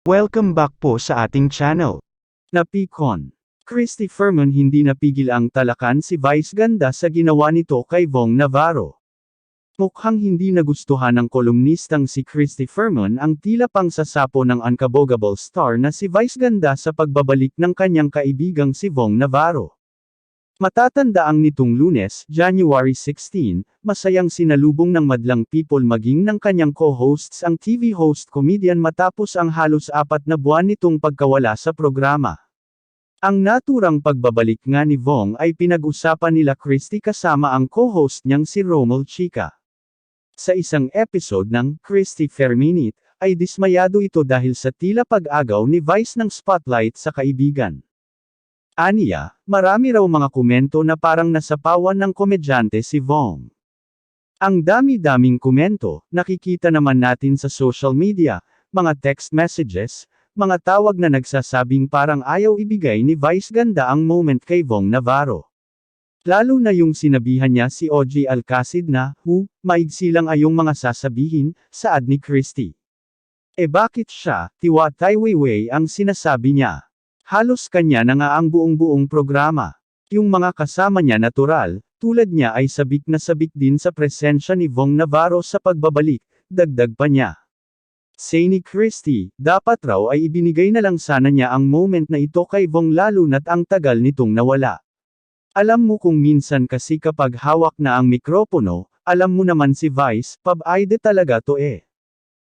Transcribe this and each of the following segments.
Welcome back po sa ating channel. Napikon. Christy Fermin hindi napigil ang talakan si Vice Ganda sa ginawa nito kay Vong Navarro. Mukhang hindi nagustuhan ng kolumnistang si Christy Fermin ang tila pang sasapo ng unkabogable star na si Vice Ganda sa pagbabalik ng kanyang kaibigang si Vong Navarro. Matatandaang nitong Lunes, January 16, masayang sinalubong ng madlang people maging ng kanyang co-hosts ang TV host comedian matapos ang halos 4 na buwan nitong pagkawala sa programa. Ang naturang pagbabalik nga ni Vong ay pinag-usapan nila Christy kasama ang co-host niyang si Romel Chica. Sa isang episode ng Christy Ferminit, ay dismayado ito dahil sa tila pag-agaw ni Vice ng spotlight sa kaibigan. Aniya, marami raw mga komento na parang nasapawan ng komedyante si Vong. Ang dami-daming komento, nakikita naman natin sa social media, mga text messages, mga tawag na nagsasabing parang ayaw ibigay ni Vice Ganda ang moment kay Vong Navarro. Lalo na yung sinabihan niya si OG Alcacid na, maigsi lang ayong mga sasabihin, saad ni Christy. Bakit siya, Tiwa Tai Weiwei ang sinasabi niya? Halos kanya na nga ang buong programa. Yung mga kasama niya natural, tulad niya ay sabik na sabik din sa presensya ni Vong Navarro sa pagbabalik, dagdag pa niya. Say ni Christy, dapat raw ay ibinigay na lang sana niya ang moment na ito kay Vong lalo na't ang tagal nitong nawala. Alam mo kung minsan kasi kapag hawak na ang mikropono, alam mo naman si Vice, pab-ide talaga to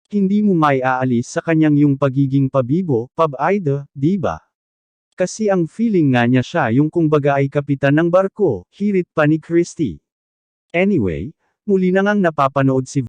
Hindi mo may aalis sa kanyang yung pagiging pabibo, pab-ide, diba? Kasi ang feeling nga niya siya yung kumbaga ay kapitan ng barko, hirit pa ni Christy. Anyway, muli na ngang napapanood si